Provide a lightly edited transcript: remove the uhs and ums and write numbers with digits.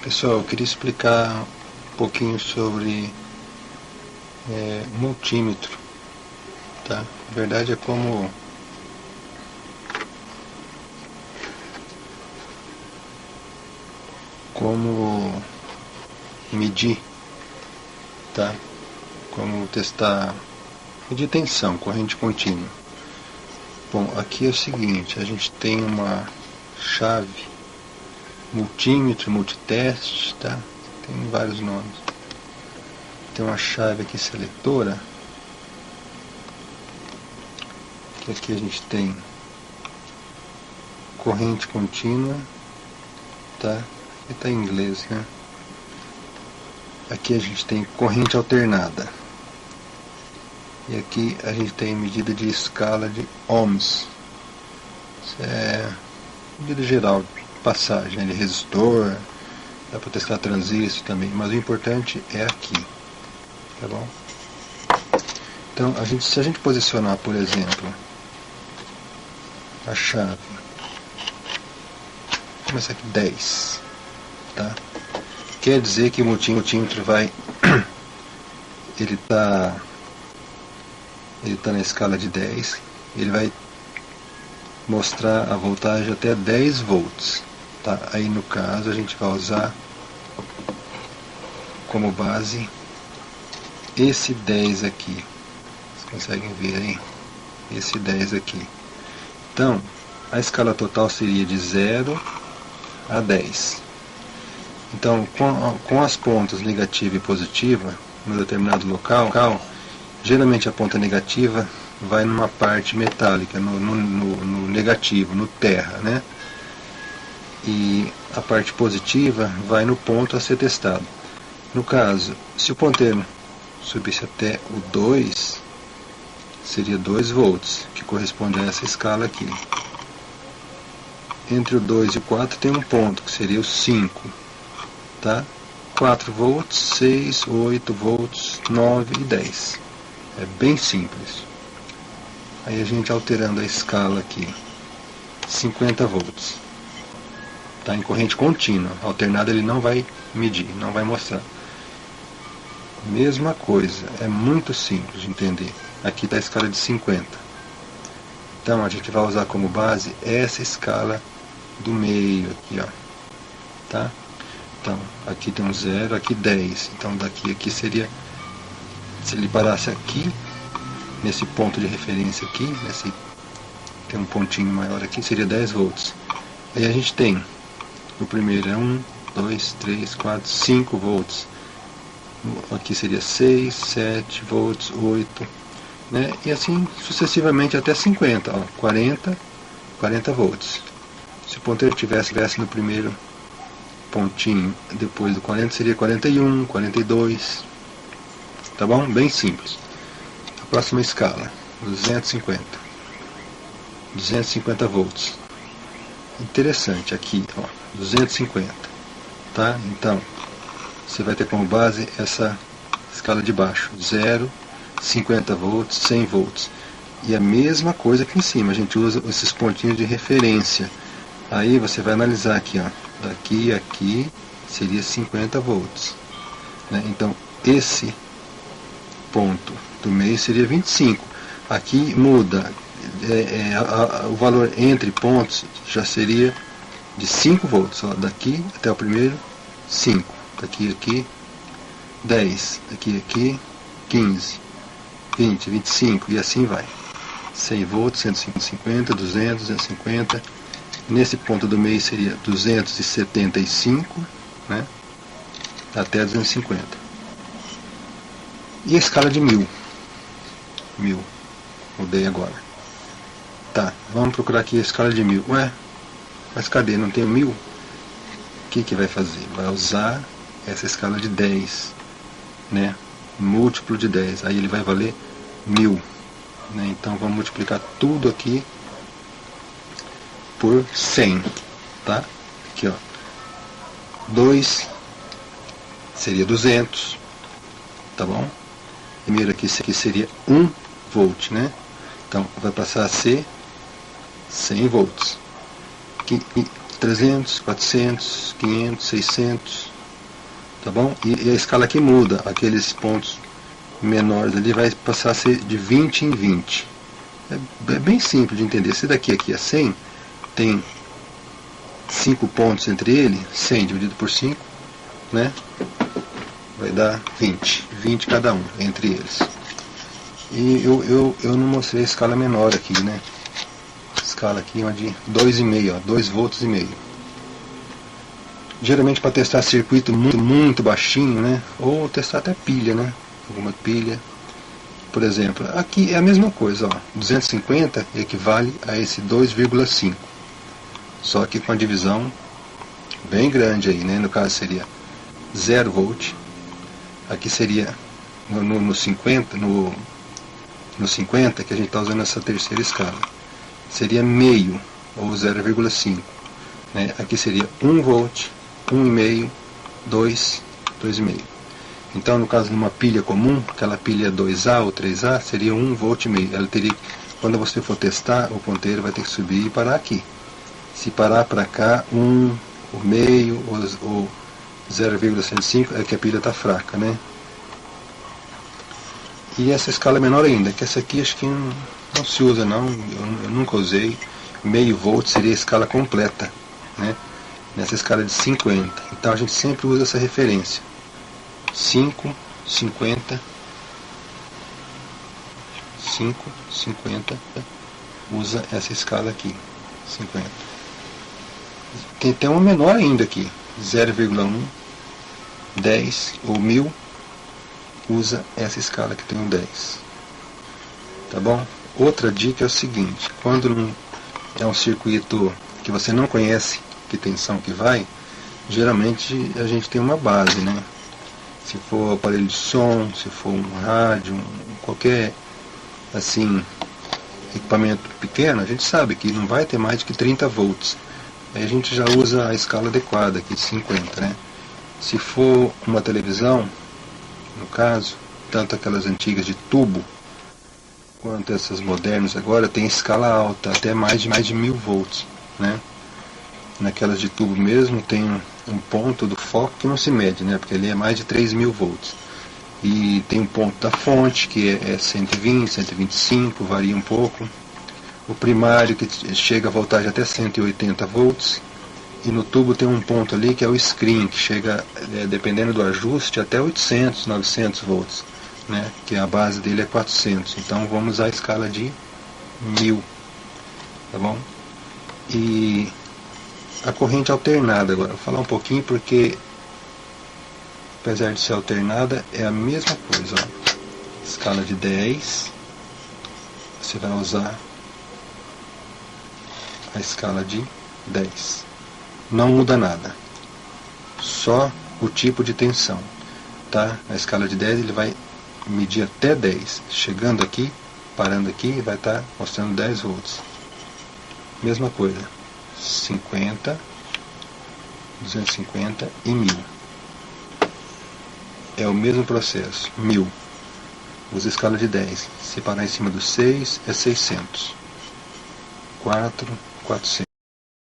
Pessoal, eu queria explicar um pouquinho sobre multímetro, tá? Na verdade é como medir, tá? Como testar, medir tensão, corrente contínua. Bom, aqui é o seguinte, a gente tem uma chave multímetro, multiteste, tá? Tem vários nomes. Tem uma chave aqui seletora, que aqui a gente tem corrente contínua, tá? Aqui está em inglês, né? Aqui a gente tem corrente alternada. E aqui a gente tem medida de escala de ohms. Isso é medida geral de passagem, de resistor, dá para testar transistor também, mas o importante é aqui, tá bom? Então, se a gente posicionar, por exemplo, a chave, vou começar aqui 10, tá? Quer dizer que o multímetro vai, ele tá na escala de 10, ele vai mostrar a voltagem até 10 volts. Tá? Aí no caso a gente vai usar como base esse 10 aqui. Vocês conseguem ver aí? Esse 10 aqui. Então, a escala total seria de 0 a 10. Então, com as pontas negativa e positiva, no determinado local, geralmente a ponta negativa vai numa parte metálica, no negativo, no terra, né? E a parte positiva vai no ponto a ser testado. No caso, se o ponteiro subisse até o 2, seria 2 volts, que corresponde a essa escala aqui. Entre o 2 e o 4 tem um ponto, que seria o 5, tá? 4 volts, 6, 8 volts, 9 e 10. É bem simples. Aí a gente alterando a escala aqui, 50 volts. Tá, em corrente contínua, alternada ele não vai medir, não vai mostrar. Mesma coisa, é muito simples de entender. Aqui está a escala de 50. Então a gente vai usar como base essa escala do meio aqui, ó. Tá? Então, aqui tem um 0, aqui 10. Então daqui aqui seria, se ele parasse aqui, nesse ponto de referência aqui, tem um pontinho maior aqui, seria 10 volts. Aí a gente tem, o primeiro é 1, 2, 3, 4, 5 volts. Aqui seria 6, 7 volts, 8, né? E assim sucessivamente até 50, ó, 40 volts. Se o ponteiro tivesse no primeiro pontinho, depois do 40 seria 41, 42, tá bom? Bem simples. A próxima escala, 250 volts. Interessante aqui, ó, 250, tá? Então, você vai ter como base essa escala de baixo, 0, 50 volts, 100 volts. E a mesma coisa aqui em cima, a gente usa esses pontinhos de referência. Aí você vai analisar aqui, ó, daqui a aqui seria 50 volts, né? Então, esse ponto do meio seria 25. Aqui muda, o valor entre pontos já seria de 5 volts, ó, daqui até o primeiro 5, daqui aqui 10, daqui aqui 15, 20, 25 e assim vai. 100 volts, 150, 200, 250. Nesse ponto do meio seria 275, né, até 250. E a escala de 1000. Mudei agora. Tá, vamos procurar aqui a escala de 1000. Ué, mas cadê? Não tem 1000? O que vai fazer? Vai usar essa escala de 10, né? Múltiplo de 10. Aí ele vai valer 1000. Né? Então vamos multiplicar tudo aqui por 100. Tá? Aqui, ó. 2 seria 200. Tá bom? Primeiro aqui seria 1 volt, né? Então vai passar a ser 100 volts. 300, 400, 500, 600, tá bom? E a escala aqui muda, aqueles pontos menores ali vai passar a ser de 20 em 20. É bem simples de entender. Se daqui aqui é 100, tem 5 pontos entre ele, 100 dividido por 5, né? Vai dar 20. 20 cada um entre eles. E eu não mostrei a escala menor aqui, né? A escala aqui é uma de 2,5, 2 volts e meio. Geralmente para testar circuito muito baixinho, né? Ou testar até pilha, né? Alguma pilha. Por exemplo, aqui é a mesma coisa, ó. 250 equivale a esse 2,5. Só que com a divisão bem grande aí, né? No caso seria 0 volt. Aqui seria no 50, no 50 que a gente está usando essa terceira escala. Seria meio, ou 0,5. Né? Aqui seria 1 volt, 1,5, 2, 2,5. Então, no caso de uma pilha comum, aquela pilha 2A ou 3A, seria 1 volt e meio. Ela teria, quando você for testar, o ponteiro vai ter que subir e parar aqui. Se parar para cá, 1, o meio ou 0,105 é que a pilha está fraca, né? E essa escala é menor ainda, que essa aqui acho que não se usa não, eu nunca usei. Meio volt seria a escala completa, né? Nessa escala de 50. Então a gente sempre usa essa referência. 5, 50, 5, 50, usa essa escala aqui, 50. Tem até uma menor ainda aqui, 0,1, 10 ou 1000, usa essa escala que tem um 10. Tá bom? Outra dica é o seguinte, quando é um circuito que você não conhece que tensão que vai, geralmente a gente tem uma base, né? Se for aparelho de som, se for um rádio, qualquer assim equipamento pequeno, a gente sabe que não vai ter mais de que 30 volts. Aí a gente já usa a escala adequada aqui de 50, né? Se for uma televisão, no caso, tanto aquelas antigas de tubo quanto essas modernas agora, tem escala alta, até mais de 1000 volts, né? Naquelas de tubo mesmo tem um ponto do foco que não se mede, né? Porque ele é mais de 3000 volts. E tem um ponto da fonte que é 120, 125, varia um pouco. O primário que chega a voltagem até 180 volts. E no tubo tem um ponto ali que é o screen, que chega, dependendo do ajuste, até 800, 900 volts, né? Que a base dele é 400. Então vamos usar a escala de 1000, tá bom? E a corrente alternada agora, vou falar um pouquinho porque, apesar de ser alternada, é a mesma coisa, ó. Escala de 10, você vai usar a escala de 10. Não muda nada, só o tipo de tensão, tá? Na escala de 10 ele vai medir até 10, chegando aqui, parando aqui, vai estar mostrando 10 volts. Mesma coisa, 50, 250 e 1000. É o mesmo processo, 1000. Usa a escala de 10. Se parar em cima do 6, é 600. 4, 400.